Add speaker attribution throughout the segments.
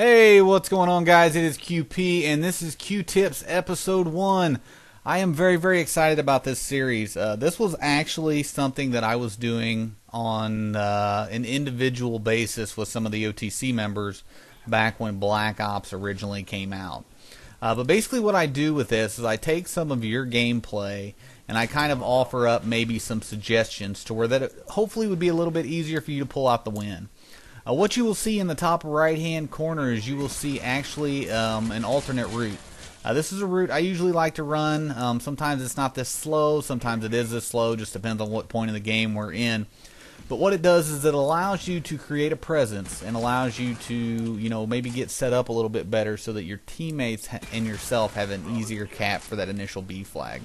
Speaker 1: Hey, what's going on, guys? It is QP, and this is Q-Tips Episode 1. I am very, very excited about this series. This was actually something that I was doing on an individual basis with some of the OTC members back when Black Ops originally came out. But basically what I do with this is I take some of your gameplay and I kind of offer up maybe some suggestions to where that it hopefully would be a little bit easier for you to pull out the win. What you will see in the top right hand corner is you will see actually an alternate route. This is a route I usually like to run. Sometimes it's not this slow, sometimes it is this slow, just depends on what point of the game we're in. But what it does is it allows you to create a presence and allows you to, maybe get set up a little bit better so that your teammates and yourself have an easier cap for that initial B flag.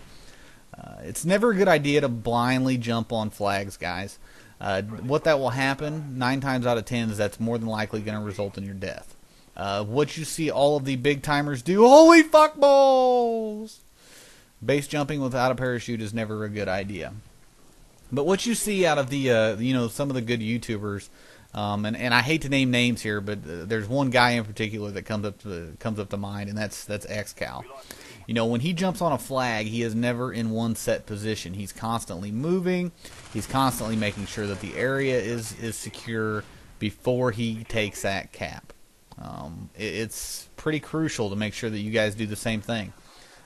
Speaker 1: It's never a good idea to blindly jump on flags, guys. What that will happen 9 times out of 10 is that's more than likely going to result in your death. What you see all of the big timers do, holy fuck balls! Base jumping without a parachute is never a good idea. But what you see out of the some of the good YouTubers, and I hate to name names here, but there's one guy in particular that comes up to mind, and that's XCal. When he jumps on a flag, he is never in one set position. He's constantly moving. He's constantly making sure that the area is secure before he takes that cap. It's pretty crucial to make sure that you guys do the same thing.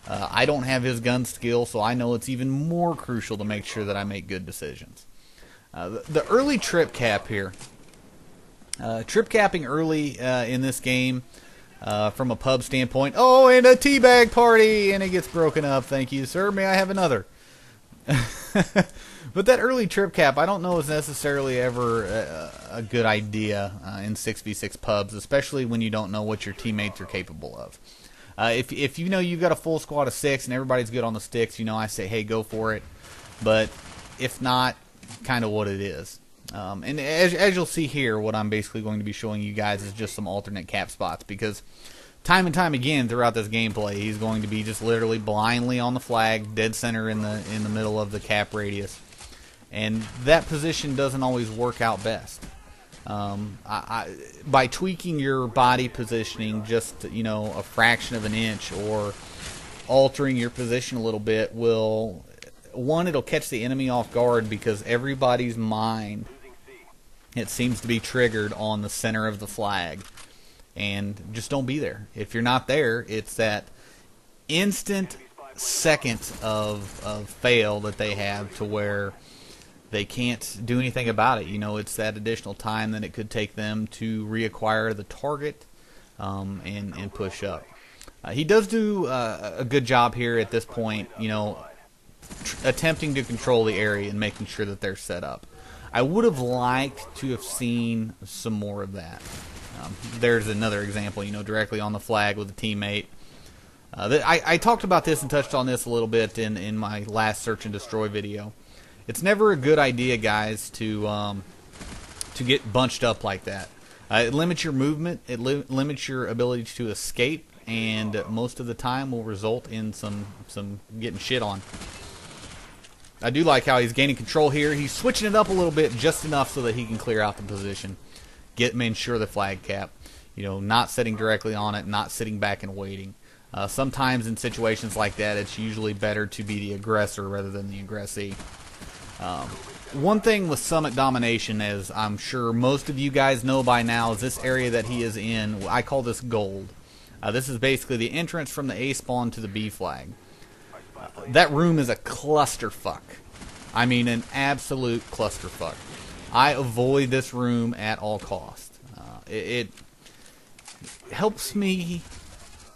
Speaker 1: I don't have his gun skill, so I know it's even more crucial to make sure that I make good decisions. The early trip cap here. Trip capping early in this game, from a pub standpoint. Oh, and a teabag party, and it gets broken up. Thank you, sir. May I have another? But that early trip cap, I don't know is necessarily ever a good idea in 6v6 pubs, especially when you don't know what your teammates are capable of. If you know you've got a full squad of 6 and everybody's good on the sticks, I say, hey, go for it. But if not, kind of what it is. And as you'll see here, what I'm basically going to be showing you guys is just some alternate cap spots, because time and time again throughout this gameplay, he's going to be just literally blindly on the flag, dead center in the middle of the cap radius, and that position doesn't always work out best. By tweaking your body positioning just a fraction of an inch or altering your position a little bit will, one, it'll catch the enemy off guard, because everybody's mind, it seems to be triggered on the center of the flag, and just don't be there. If you're not there, it's that instant second of fail that they have to where they can't do anything about it. It's that additional time that it could take them to reacquire the target and push up. He does do a good job here at this point, attempting to control the area and making sure that they're set up. I would have liked to have seen some more of that. There's another example, directly on the flag with a teammate. I talked about this and touched on this a little bit in my last search and destroy video. It's never a good idea, guys, to get bunched up like that. It limits your movement, it limits your ability to escape, and most of the time will result in some getting shit on. I do like how he's gaining control here. He's switching it up a little bit, just enough so that he can clear out the position. Ensure the flag cap. Not sitting directly on it, not sitting back and waiting. Sometimes in situations like that, it's usually better to be the aggressor rather than the aggressee. One thing with Summit Domination, as I'm sure most of you guys know by now, is this area that he is in. I call this gold. This is basically the entrance from the A spawn to the B flag. That room is a clusterfuck. I mean, an absolute clusterfuck. I avoid this room at all costs. It helps me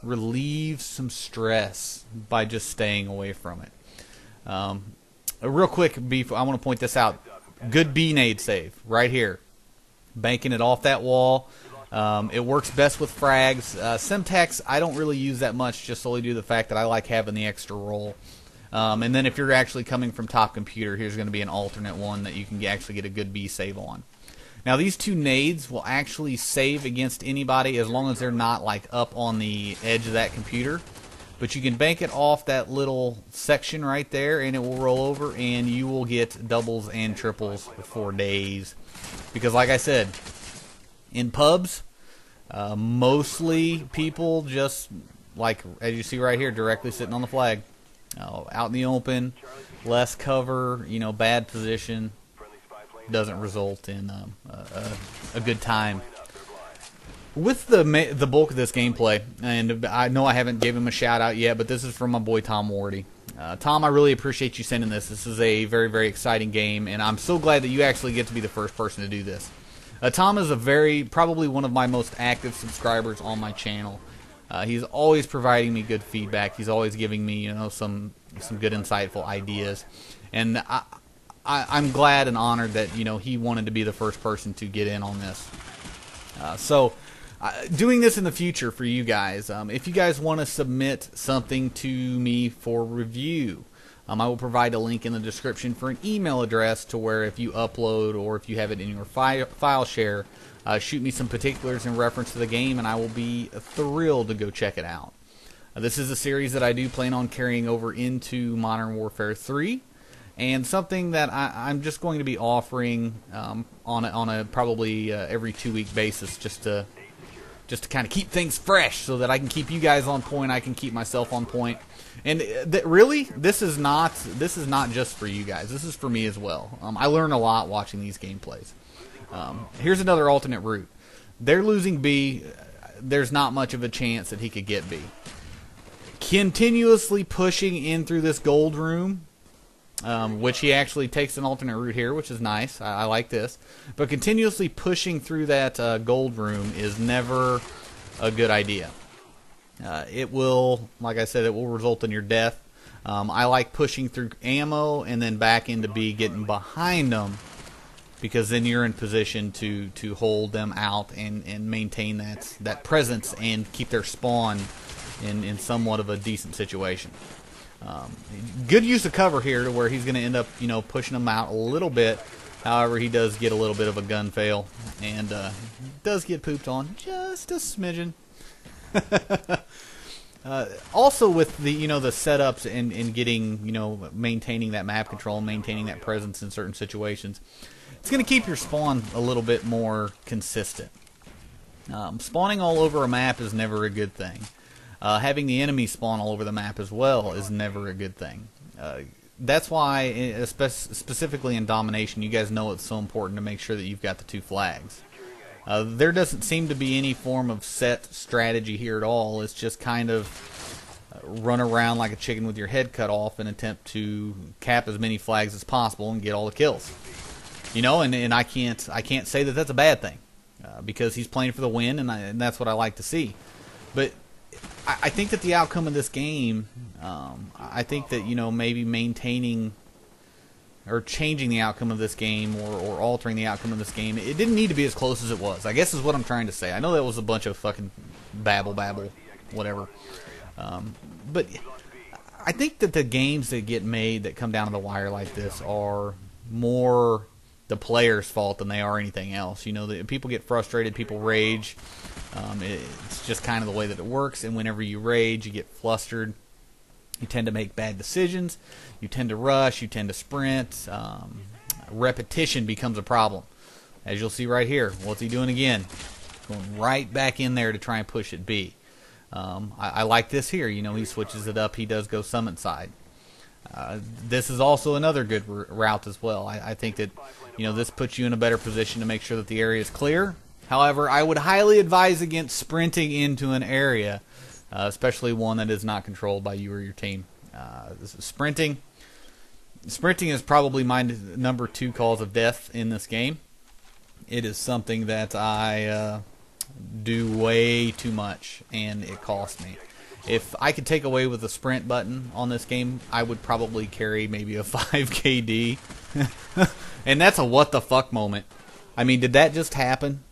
Speaker 1: relieve some stress by just staying away from it. Real quick, I want to point this out. Good B-nade save right here. Banking it off that wall. It works best with frags. Semtex, I don't really use that much, just solely due to the fact that I like having the extra roll. And then if you're actually coming from top computer, here's going to be an alternate one that you can actually get a good B save on. Now these two nades will actually save against anybody as long as they're not like up on the edge of that computer. But you can bank it off that little section right there, and it will roll over, and you will get doubles and triples for days. Because like I said, in pubs, Mostly people just, like, as you see right here, directly sitting on the flag. Out in the open, less cover, bad position, doesn't result in a good time. With the bulk of this gameplay, and I know I haven't given him a shout out yet, but this is from my boy Tom Wardy. Tom, I really appreciate you sending this. This is a very, very exciting game, and I'm so glad that you actually get to be the first person to do this. Tom is probably one of my most active subscribers on my channel. He's always providing me good feedback. He's always giving me, some good, insightful ideas, and I'm glad and honored that he wanted to be the first person to get in on this. Doing this in the future for you guys, if you guys want to submit something to me for review, I will provide a link in the description for an email address to where if you upload or if you have it in your file share, shoot me some particulars in reference to the game, and I will be thrilled to go check it out. This is a series that I do plan on carrying over into Modern Warfare 3, and something that I'm just going to be offering on a probably every 2-week basis, just to kind of keep things fresh, so that I can keep you guys on point, I can keep myself on point. And really, this is not just for you guys. This is for me as well. I learn a lot watching these gameplays. Here's another alternate route. They're losing B. There's not much of a chance that he could get B. Continuously pushing in through this gold room, which he actually takes an alternate route here, which is nice. I like this. But continuously pushing through that gold room is never a good idea. It will, like I said, it will result in your death. I like pushing through ammo and then back into B, getting behind them, because then you're in position to hold them out and maintain that presence and keep their spawn in somewhat of a decent situation. Good use of cover here, to where he's going to end up pushing them out a little bit. However, he does get a little bit of a gun fail and does get pooped on just a smidgen. Also with the the setups and getting maintaining that map control, maintaining that presence in certain situations, it's going to keep your spawn a little bit more consistent. Spawning all over a map is never a good thing. Having the enemy spawn all over the map as well is never a good thing. That's why, specifically in Domination, you guys know it's so important to make sure that you've got the 2 flags. There doesn't seem to be any form of set strategy here at all. It's just kind of run around like a chicken with your head cut off and attempt to cap as many flags as possible and get all the kills. And I can't say that that's a bad thing, because he's playing for the win, and that's what I like to see. But I think that the outcome of this game, I think that maybe maintaining or changing the outcome of this game, or altering the outcome of this game, it didn't need to be as close as it was, I guess is what I'm trying to say. I know that was a bunch of fucking babble, whatever. But I think that the games that get made that come down to the wire like this are more the player's fault than they are anything else. People get frustrated, people rage. It's just kind of the way that it works, and whenever you rage, you get flustered. You tend to make bad decisions. You tend to rush. You tend to sprint. Repetition becomes a problem. As you'll see right here, what's he doing again? Going right back in there to try and push at B. I like this here. He switches it up. He does go Summit side. This is also another good route as well. I think that this puts you in a better position to make sure that the area is clear. However, I would highly advise against sprinting into an area, especially one that is not controlled by you or your team. This is sprinting. Sprinting is probably my number 2 cause of death in this game. It is something that I do way too much, and it costs me. If I could take away with the sprint button on this game, I would probably carry maybe a 5 KD. And that's a what the fuck moment. I mean, did that just happen?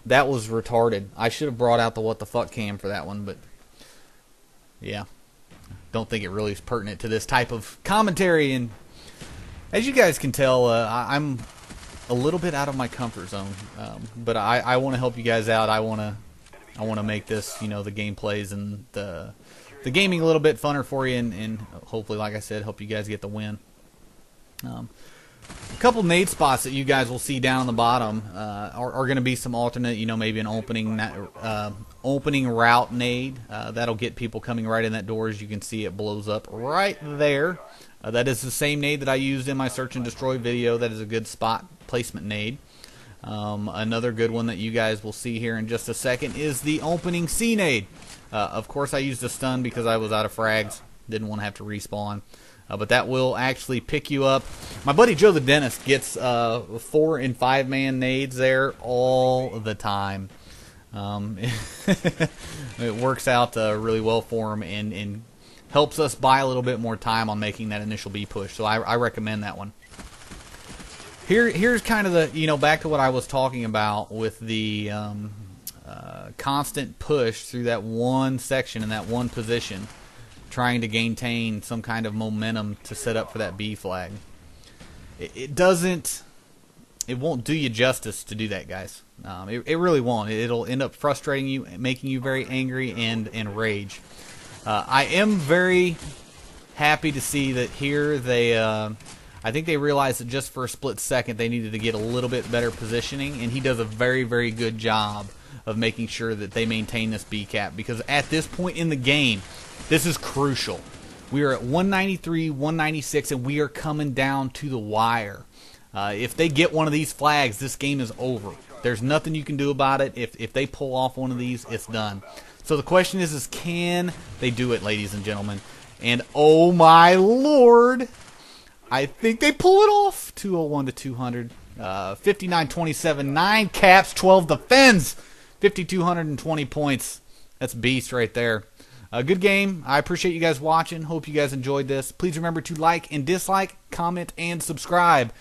Speaker 1: That was retarded. I should have brought out the what the fuck cam for that one, but yeah. Don't think it really is pertinent to this type of commentary. And as you guys can tell, I'm a little bit out of my comfort zone, but I want to help you guys out. I want to make this, the gameplays and the gaming a little bit funner for you, and hopefully, like I said, help you guys get the win. A couple nade spots that you guys will see down on the bottom are going to be some alternate, maybe an opening route nade. That'll get people coming right in that door. As you can see, it blows up right there. That is the same nade that I used in my search and destroy video. That is a good spot placement nade. Another good one that you guys will see here in just a second is the opening C nade. Of course, I used a stun because I was out of frags. Didn't want to have to respawn. But that will actually pick you up. My buddy Joe the Dentist gets 4 and 5 man nades there all the time. It works out really well for him and helps us buy a little bit more time on making that initial B push. So I recommend that one. Here's kind of the, back to what I was talking about with the constant push through that one section in that one position, trying to maintain some kind of momentum to set up for that B flag. It won't do you justice to do that, guys. It really won't. It'll end up frustrating you, making you very angry and rage. I am very happy to see that here I think they realized that just for a split second they needed to get a little bit better positioning, and he does a very, very good job of making sure that they maintain this B cap, because at this point in the game, this is crucial. We are at 193, 196, and we are coming down to the wire. If they get one of these flags, this game is over. There's nothing you can do about it. If they pull off one of these, it's done. So the question is can they do it, ladies and gentlemen? And oh my lord, I think they pull it off. 201 to 200. 59-27, 9 caps, 12 defends. 5,220 points. That's beast right there. A good game. I appreciate you guys watching. Hope you guys enjoyed this. Please remember to like and dislike, comment, and subscribe.